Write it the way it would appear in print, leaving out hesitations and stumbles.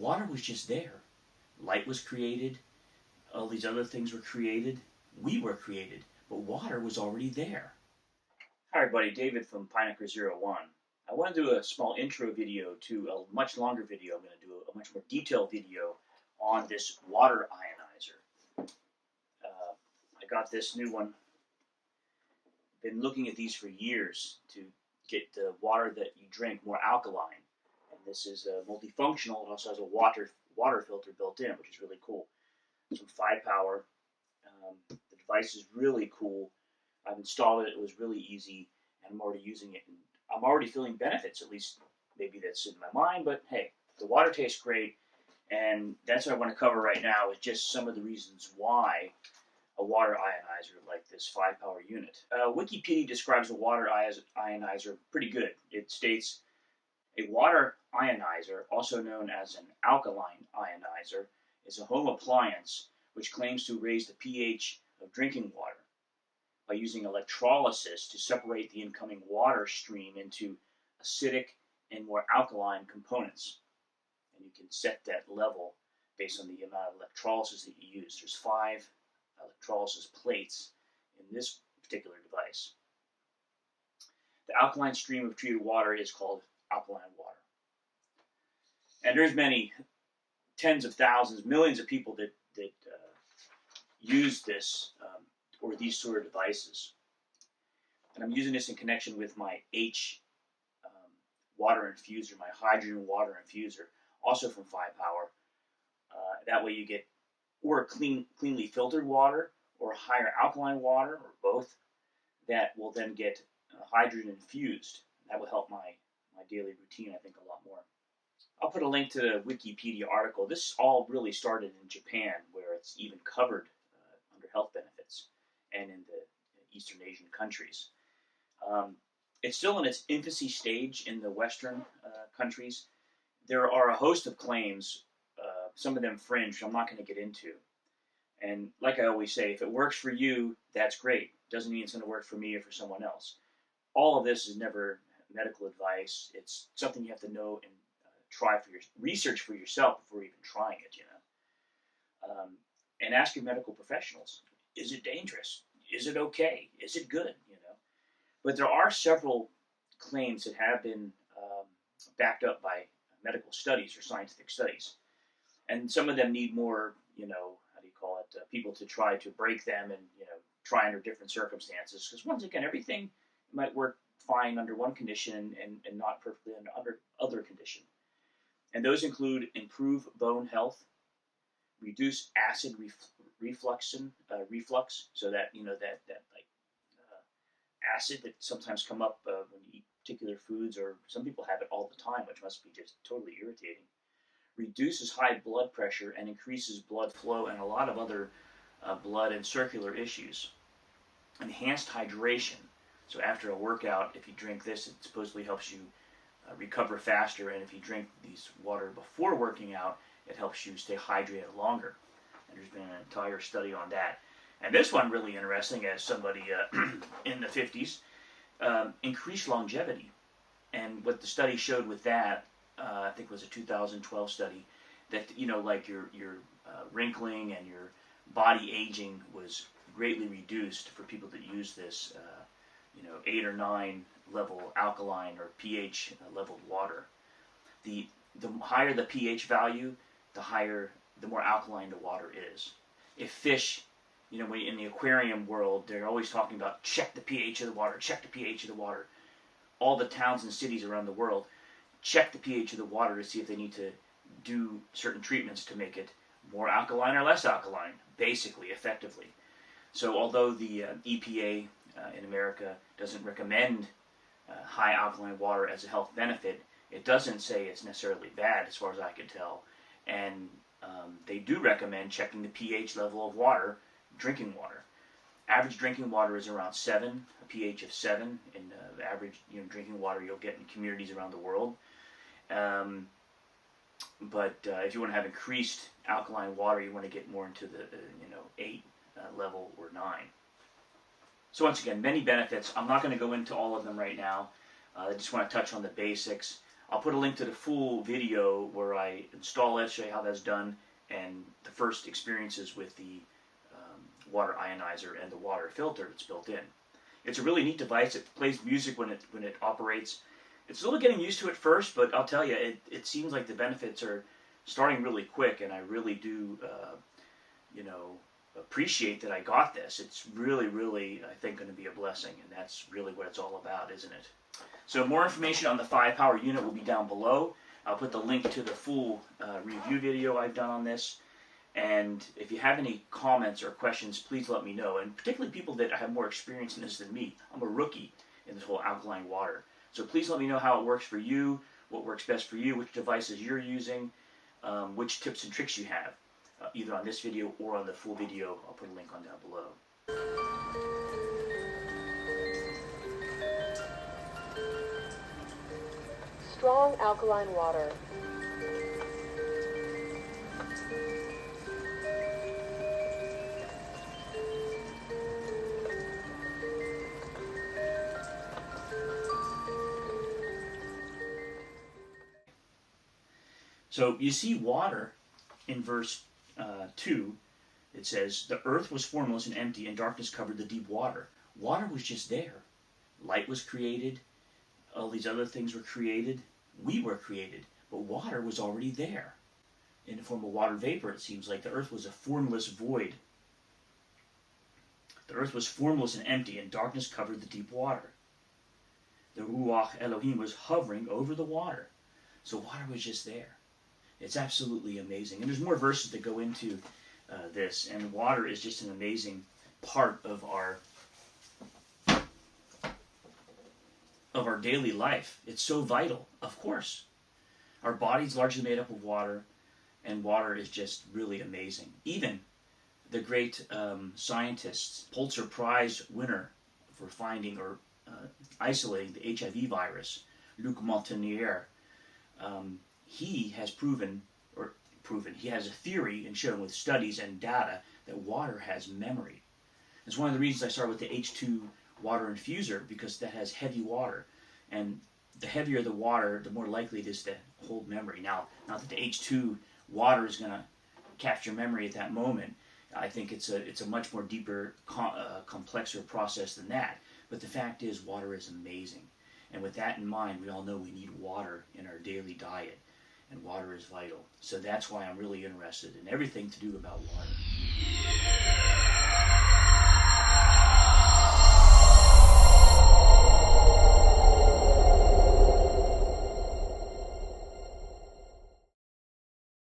Water was just there. Light was created. All these other things were created. We were created. But water was already there. Hi everybody, David from Pinecker01. I want to do a small intro video to a much longer video. I'm going to do a much more detailed video on this water ionizer. I got this new one. Been looking at these for years to get the water that you drink more alkaline. And this is multifunctional. It also has a water filter built in, which is really cool. It's from 5 Power. The device is really cool. I've installed it. It was really easy, and I'm already using it. And I'm already feeling benefits, at least maybe that's in my mind. But hey, the water tastes great, and that's what I want to cover right now is just some of the reasons why a water ionizer like this 5 Power unit. Wikipedia describes a water ionizer pretty good. It states, a water ionizer, also known as an alkaline ionizer, is a home appliance which claims to raise the pH of drinking water by using electrolysis to separate the incoming water stream into acidic and more alkaline components. And you can set that level based on the amount of electrolysis that you use. There's 5 electrolysis plates in this particular device. The alkaline stream of treated water is called alkaline water. And there's many, tens of thousands, millions of people that use this or these sort of devices. And I'm using this in connection with my water infuser, my hydrogen water infuser, also from 5 Power. That way you get or cleanly filtered water or higher alkaline water, or both, that will then get hydrogen infused. That will help my daily routine, I think, a lot more. I'll put a link to the Wikipedia article. This all really started in Japan, where it's even covered under health benefits, and in the Eastern Asian countries. It's still in its infancy stage in the Western countries. There are a host of claims, some of them fringe, which I'm not going to get into. And like I always say, if it works for you, that's great. Doesn't mean it's going to work for me or for someone else. All of this is never medical advice. It's something you have to know and research for yourself before even trying it, and ask your medical professionals, is it dangerous? Is it okay? Is it good? But there are several claims that have been backed up by medical studies or scientific studies. And some of them need more, people to try to break them and, try under different circumstances. Because once again, everything might work fine under one condition and not perfectly under other condition. And those include improve bone health, reduce acid reflux, so that acid that sometimes come up when you eat particular foods, or some people have it all the time, which must be just totally irritating. Reduces high blood pressure and increases blood flow and a lot of other blood and circular issues. Enhanced hydration. So after a workout, if you drink this, it supposedly helps you recover faster, and if you drink these water before working out, it helps you stay hydrated longer. And there's been an entire study on that. And this one really interesting, as somebody in the 50s, increased longevity. And what the study showed with that, I think it was a 2012 study, that like your wrinkling and your body aging was greatly reduced for people that use this 8 or 9 level alkaline or pH leveled water. The higher the pH value, the more alkaline the water is. If fish, in the aquarium world, they're always talking about check the pH of the water, check the pH of the water. All the towns and cities around the world check the pH of the water to see if they need to do certain treatments to make it more alkaline or less alkaline, basically, effectively. So although the EPA in America doesn't recommend high alkaline water as a health benefit, it doesn't say it's necessarily bad, as far as I can tell. And they do recommend checking the pH level of water, drinking water. Average drinking water is around 7, a pH of 7 in the average drinking water you'll get in communities around the world. But if you want to have increased alkaline water, you want to get more into the 8 level or 9. So once again, many benefits. I'm not going to go into all of them right now. I just want to touch on the basics. I'll put a link to the full video where I install it, show you how that's done, and the first experiences with the water ionizer and the water filter that's built in. It's a really neat device. It plays music when it operates. It's a little getting used to it first, but I'll tell you, it seems like the benefits are starting really quick, and I really do, appreciate that I got this. It's really, really, I think, going to be a blessing, and that's really what it's all about, isn't it? So more information on the 5-power unit will be down below. I'll put the link to the full review video I've done on this. And if you have any comments or questions, please let me know. And particularly people that have more experience in this than me. I'm a rookie in this whole alkaline water. So please let me know how it works for you, what works best for you, which devices you're using, which tips and tricks you have, either on this video or on the full video. I'll put a link on down below. Strong alkaline water. So you see water in verse 2. It says, the earth was formless and empty, and darkness covered the deep water. Water was just there. Light was created. All these other things were created. We were created. But water was already there. In the form of water vapor, it seems like the earth was a formless void. The earth was formless and empty, and darkness covered the deep water. The Ruach Elohim was hovering over the water. So water was just there. It's absolutely amazing. And there's more verses that go into this. And water is just an amazing part of our daily life. It's so vital, of course. Our body's largely made up of water, and water is just really amazing. Even the great scientists, Pulitzer Prize winner for finding or isolating the HIV virus, Luc Montagnier, he has he has a theory and shown with studies and data that water has memory. It's one of the reasons I started with the H2 water infuser, because that has heavy water. And the heavier the water, the more likely it is to hold memory. Now, not that the H2 water is going to capture memory at that moment. I think it's a much more deeper, complexer process than that. But the fact is, water is amazing. And with that in mind, we all know we need water in our daily diet. And water is vital. So that's why I'm really interested in everything to do about water.